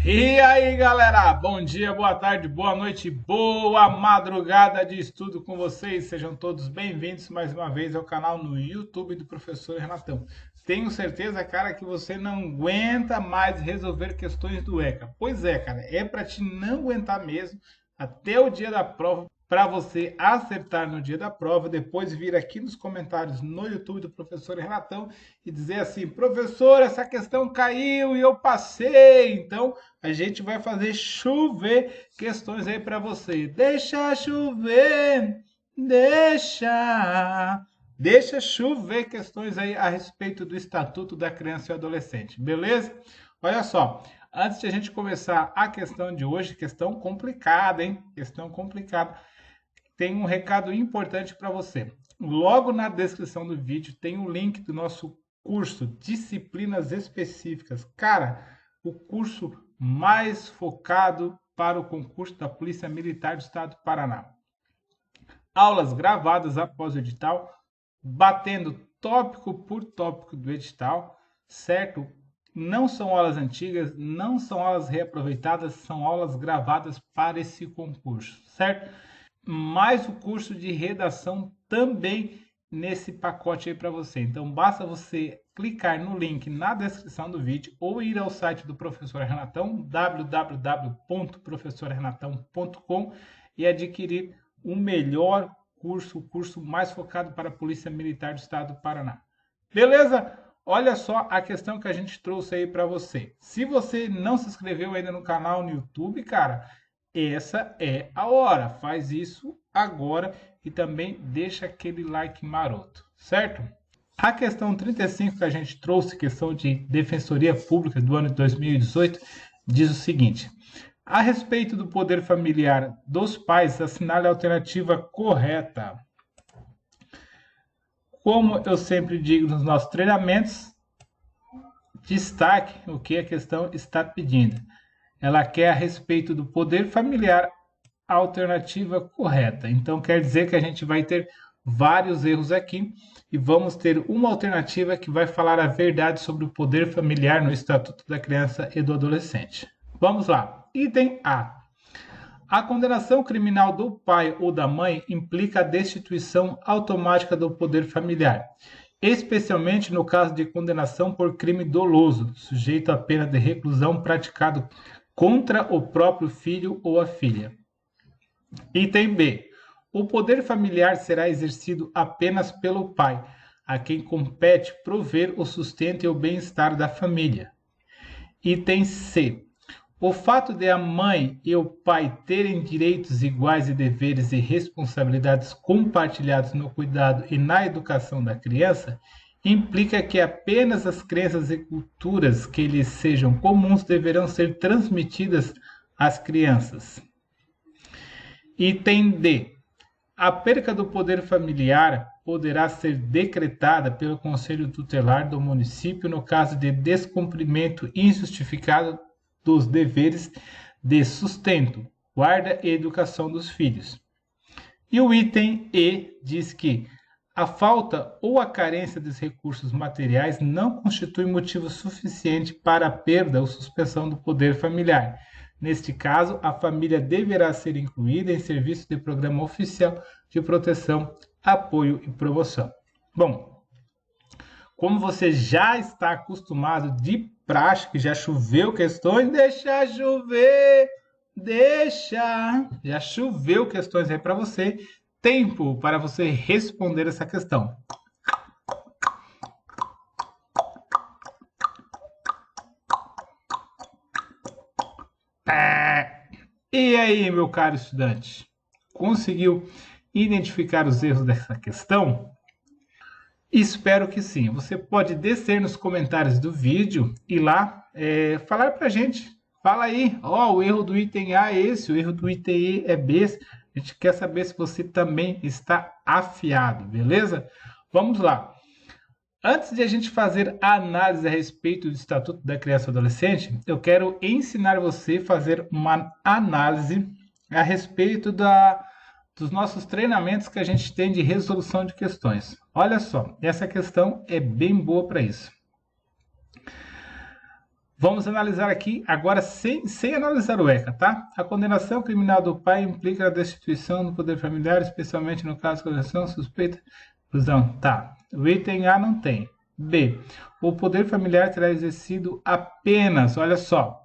E aí, galera? Bom dia, boa tarde, boa noite, boa madrugada de estudo com vocês. Sejam todos bem-vindos mais uma vez ao canal no YouTube do Professor Renatão. Tenho certeza, cara, que você não aguenta mais resolver questões do ECA. Pois é, cara, é para te não aguentar mesmo até o dia da prova, para você acertar no dia da prova, depois vir aqui nos comentários no YouTube do Professor Renatão e dizer assim: professor, essa questão caiu e eu passei. Então, a gente vai fazer chover questões aí para você. Deixa chover, deixa chover questões aí a respeito do Estatuto da Criança e Adolescente, beleza? Olha só, antes de a gente começar a questão de hoje, questão complicada, hein? Questão complicada. Tem um recado importante para você. Logo na descrição do vídeo tem o link do nosso curso Disciplinas Específicas. Cara, o curso mais focado para o concurso da Polícia Militar do Estado do Paraná. Aulas gravadas após o edital, batendo tópico por tópico do edital, certo? Não são aulas antigas, não são aulas reaproveitadas, são aulas gravadas para esse concurso, certo? Mais o curso de redação também nesse pacote aí para você. Então, basta você clicar no link na descrição do vídeo ou ir ao site do Professor Renatão, www.professorrenatão.com, e adquirir o melhor curso, o curso mais focado para a Polícia Militar do Estado do Paraná. Beleza? Olha só a questão que a gente trouxe aí para você. Se você não se inscreveu ainda no canal no YouTube, cara, essa é a hora. Faz isso agora e também deixa aquele like maroto, certo? A questão 35 que a gente trouxe, questão de Defensoria Pública do ano de 2018, diz o seguinte: a respeito do poder familiar dos pais, assinale a alternativa correta. Como eu sempre digo nos nossos treinamentos, destaque o que a questão está pedindo. Ela quer a respeito do poder familiar a alternativa correta. Então, quer dizer que a gente vai ter vários erros aqui e vamos ter uma alternativa que vai falar a verdade sobre o poder familiar no Estatuto da Criança e do Adolescente. Vamos lá. Item A. A condenação criminal do pai ou da mãe implica a destituição automática do poder familiar, especialmente no caso de condenação por crime doloso, sujeito à pena de reclusão praticado contra o próprio filho ou a filha. Item B. O poder familiar será exercido apenas pelo pai, a quem compete prover o sustento e o bem-estar da família. Item C. O fato de a mãe e o pai terem direitos iguais e deveres e responsabilidades compartilhados no cuidado e na educação da criança implica que apenas as crenças e culturas que lhes sejam comuns deverão ser transmitidas às crianças. Item D. A perca do poder familiar poderá ser decretada pelo Conselho Tutelar do município no caso de descumprimento injustificado dos deveres de sustento, guarda e educação dos filhos. E o item E diz que a falta ou a carência dos recursos materiais não constitui motivo suficiente para a perda ou suspensão do poder familiar. Neste caso, a família deverá ser incluída em serviço de programa oficial de proteção, apoio e promoção. Bom, como você já está acostumado de praxe, que já choveu questões, deixa chover, já choveu questões aí para você. Tempo para você responder essa questão. E aí, meu caro estudante? Conseguiu identificar os erros dessa questão? Espero que sim. Você pode descer nos comentários do vídeo e lá falar para a gente. Fala aí, o erro do item A é esse, o erro do item E é B. A gente quer saber se você também está afiado, beleza? Vamos lá. Antes de a gente fazer a análise a respeito do Estatuto da Criança e do Adolescente, eu quero ensinar você a fazer uma análise a respeito dos nossos treinamentos que a gente tem de resolução de questões. Olha só, essa questão é bem boa para isso. Vamos analisar aqui, agora sem analisar o ECA, tá? A condenação criminal do pai implica a destituição do poder familiar, especialmente no caso de condenação, suspeita, exclusão. Tá. O item A não tem. B. O poder familiar será exercido apenas, olha só.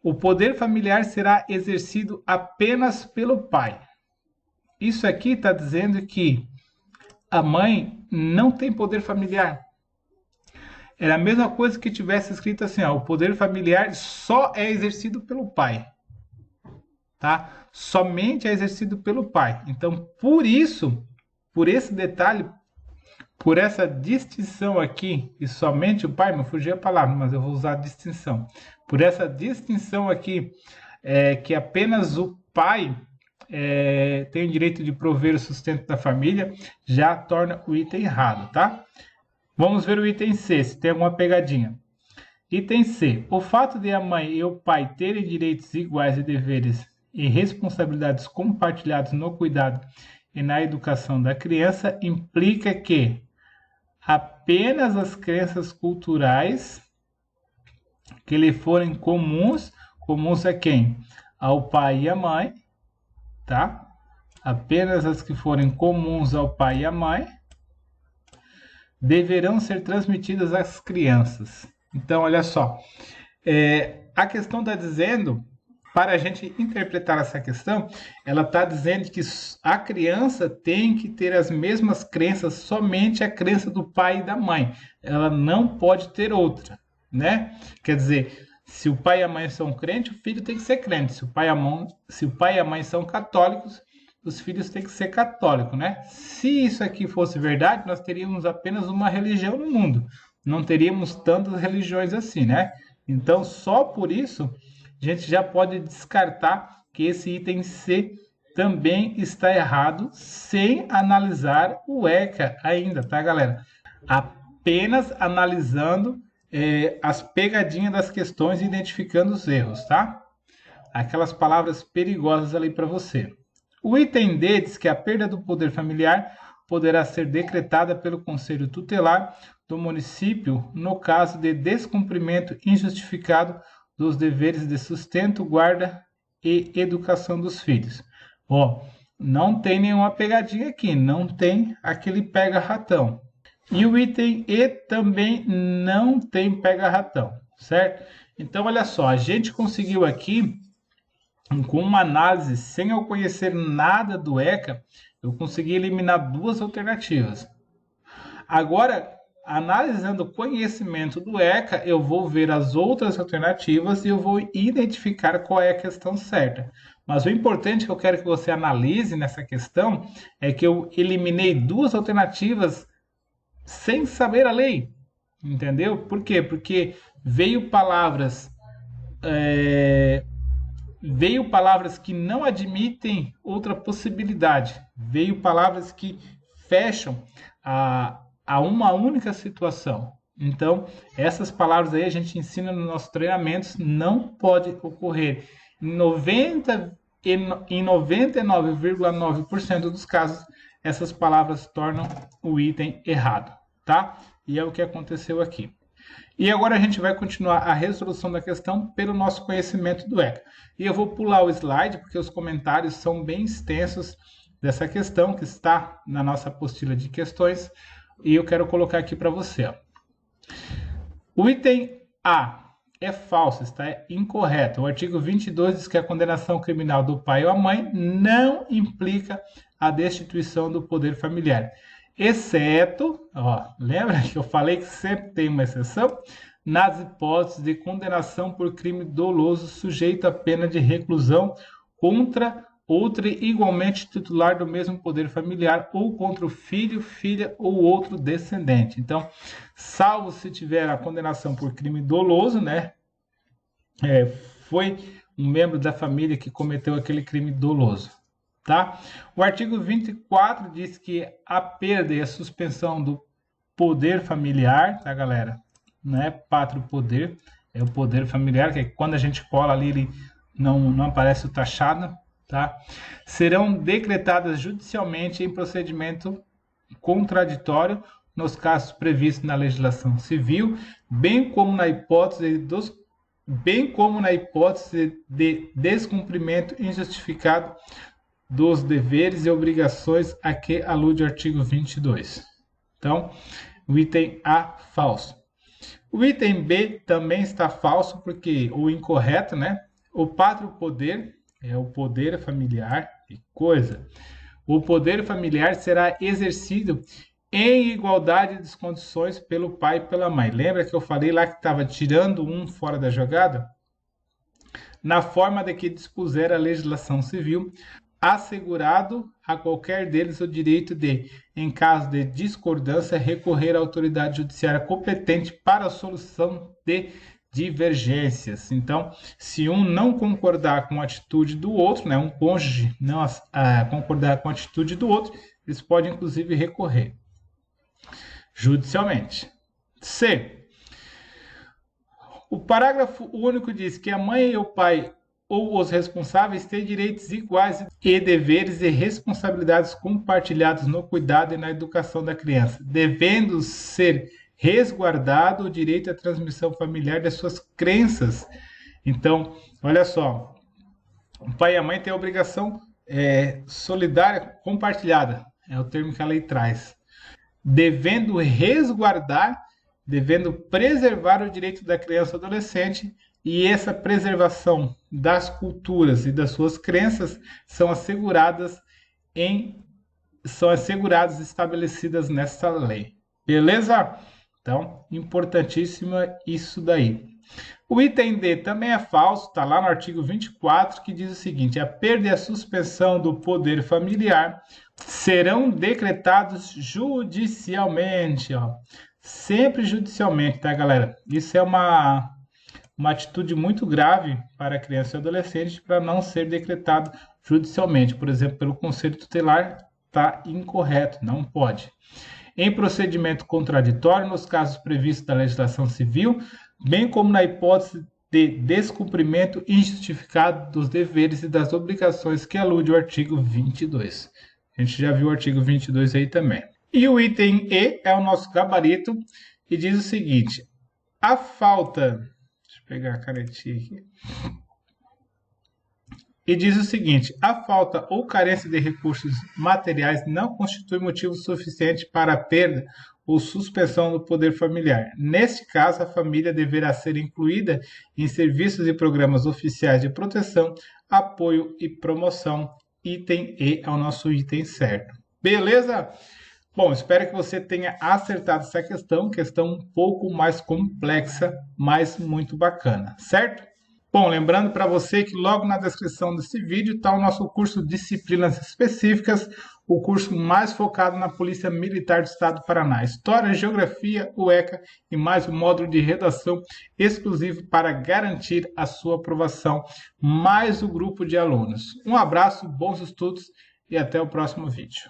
O poder familiar será exercido apenas pelo pai. Isso aqui está dizendo que a mãe não tem poder familiar. Era a mesma coisa que tivesse escrito assim, ó, o poder familiar só é exercido pelo pai. Tá? Somente é exercido pelo pai. Então, por isso, por esse detalhe, por essa distinção aqui, e somente o pai, não fugiu a palavra, mas eu vou usar a distinção. Por essa distinção aqui, que apenas o pai tem o direito de prover o sustento da família, já torna o item errado, tá? Vamos ver o item C, se tem alguma pegadinha. Item C. O fato de a mãe e o pai terem direitos iguais e deveres e responsabilidades compartilhados no cuidado e na educação da criança implica que apenas as crenças culturais que lhe forem comuns a quem? Ao pai e à mãe, tá? Apenas as que forem comuns ao pai e à mãe deverão ser transmitidas às crianças. Então, olha só, a questão está dizendo, para a gente interpretar essa questão, ela está dizendo que a criança tem que ter as mesmas crenças, somente a crença do pai e da mãe. Ela não pode ter outra, né? Quer dizer, se o pai e a mãe são crentes, o filho tem que ser crente. Se o pai e a mãe são católicos, os filhos têm que ser católicos, né? Se isso aqui fosse verdade, nós teríamos apenas uma religião no mundo. Não teríamos tantas religiões assim, né? Então, só por isso, a gente já pode descartar que esse item C também está errado, sem analisar o ECA ainda, tá, galera? Apenas analisando as pegadinhas das questões e identificando os erros, tá? Aquelas palavras perigosas ali para você. O item D diz que a perda do poder familiar poderá ser decretada pelo Conselho Tutelar do município no caso de descumprimento injustificado dos deveres de sustento, guarda e educação dos filhos. Ó, não tem nenhuma pegadinha aqui, não tem aquele pega-ratão. E o item E também não tem pega-ratão, certo? Então, olha só, a gente conseguiu aqui, com uma análise, sem eu conhecer nada do ECA, eu consegui eliminar duas alternativas. Agora, analisando o conhecimento do ECA, eu vou ver as outras alternativas e eu vou identificar qual é a questão certa. Mas o importante que eu quero que você analise nessa questão é que eu eliminei duas alternativas sem saber a lei. Entendeu? Por quê? Porque veio palavras que não admitem outra possibilidade. Veio palavras que fecham a uma única situação. Então, essas palavras aí a gente ensina nos nossos treinamentos, não pode ocorrer. Em 99,9% dos casos, essas palavras tornam o item errado, tá? E é o que aconteceu aqui. E agora a gente vai continuar a resolução da questão pelo nosso conhecimento do ECA. E eu vou pular o slide, porque os comentários são bem extensos dessa questão, que está na nossa apostila de questões, e eu quero colocar aqui para você. Ó. O item A é falso, está incorreto. O artigo 22 diz que a condenação criminal do pai ou a mãe não implica a destituição do poder familiar. Exceto, lembra que eu falei que sempre tem uma exceção? Nas hipóteses de condenação por crime doloso sujeito a pena de reclusão contra outra igualmente titular do mesmo poder familiar ou contra o filho, filha ou outro descendente. Então, salvo se tiver a condenação por crime doloso, né? Foi um membro da família que cometeu aquele crime doloso. Tá? O artigo 24 diz que a perda e a suspensão do poder familiar, tá, galera? Não é pátrio poder, é o poder familiar, que quando a gente cola ali, ele não aparece o taxado, tá? Serão decretadas judicialmente em procedimento contraditório nos casos previstos na legislação civil, bem como na hipótese de descumprimento injustificado dos deveres e obrigações a que alude o artigo 22. Então, o item A, falso. O item B também está falso, porque o incorreto, né? O pátrio poder é o poder familiar e coisa. O poder familiar será exercido em igualdade de condições pelo pai e pela mãe. Lembra que eu falei lá que estava tirando um fora da jogada? Na forma de que dispuser a legislação civil, assegurado a qualquer deles o direito de, em caso de discordância, recorrer à autoridade judiciária competente para a solução de divergências. Então, se um não concordar com a atitude do outro, né, um cônjuge não concordar com a atitude do outro, eles podem inclusive recorrer judicialmente. C. O parágrafo único diz que a mãe e o pai ou os responsáveis têm direitos iguais e deveres e responsabilidades compartilhados no cuidado e na educação da criança, devendo ser resguardado o direito à transmissão familiar das suas crenças. Então, olha só, o pai e a mãe têm a obrigação solidária compartilhada, é o termo que a lei traz, devendo resguardar, devendo preservar o direito da criança e adolescente, e essa preservação das culturas e das suas crenças são asseguradas estabelecidas nessa lei. Beleza? Então, importantíssimo isso daí. O item D também é falso, está lá no artigo 24, que diz o seguinte: a perda e a suspensão do poder familiar serão decretados judicialmente. Ó. Sempre judicialmente, tá, galera? Isso é uma atitude muito grave para a criança e adolescente para não ser decretado judicialmente. Por exemplo, pelo Conselho Tutelar, está incorreto, não pode. Em procedimento contraditório, nos casos previstos da legislação civil, bem como na hipótese de descumprimento injustificado dos deveres e das obrigações que alude o artigo 22. A gente já viu o artigo 22 aí também. E o item E é o nosso gabarito e diz o seguinte: a falta... Deixa eu pegar a canetinha aqui. E diz o seguinte: a falta ou carência de recursos materiais não constitui motivo suficiente para a perda ou suspensão do poder familiar. Neste caso, a família deverá ser incluída em serviços e programas oficiais de proteção, apoio e promoção. Item E é o nosso item certo. Beleza? Bom, espero que você tenha acertado essa questão um pouco mais complexa, mas muito bacana, certo? Bom, lembrando para você que logo na descrição desse vídeo está o nosso curso Disciplinas Específicas, o curso mais focado na Polícia Militar do Estado do Paraná. História, Geografia, UECA e mais um módulo de redação exclusivo para garantir a sua aprovação, mais o grupo de alunos. Um abraço, bons estudos e até o próximo vídeo.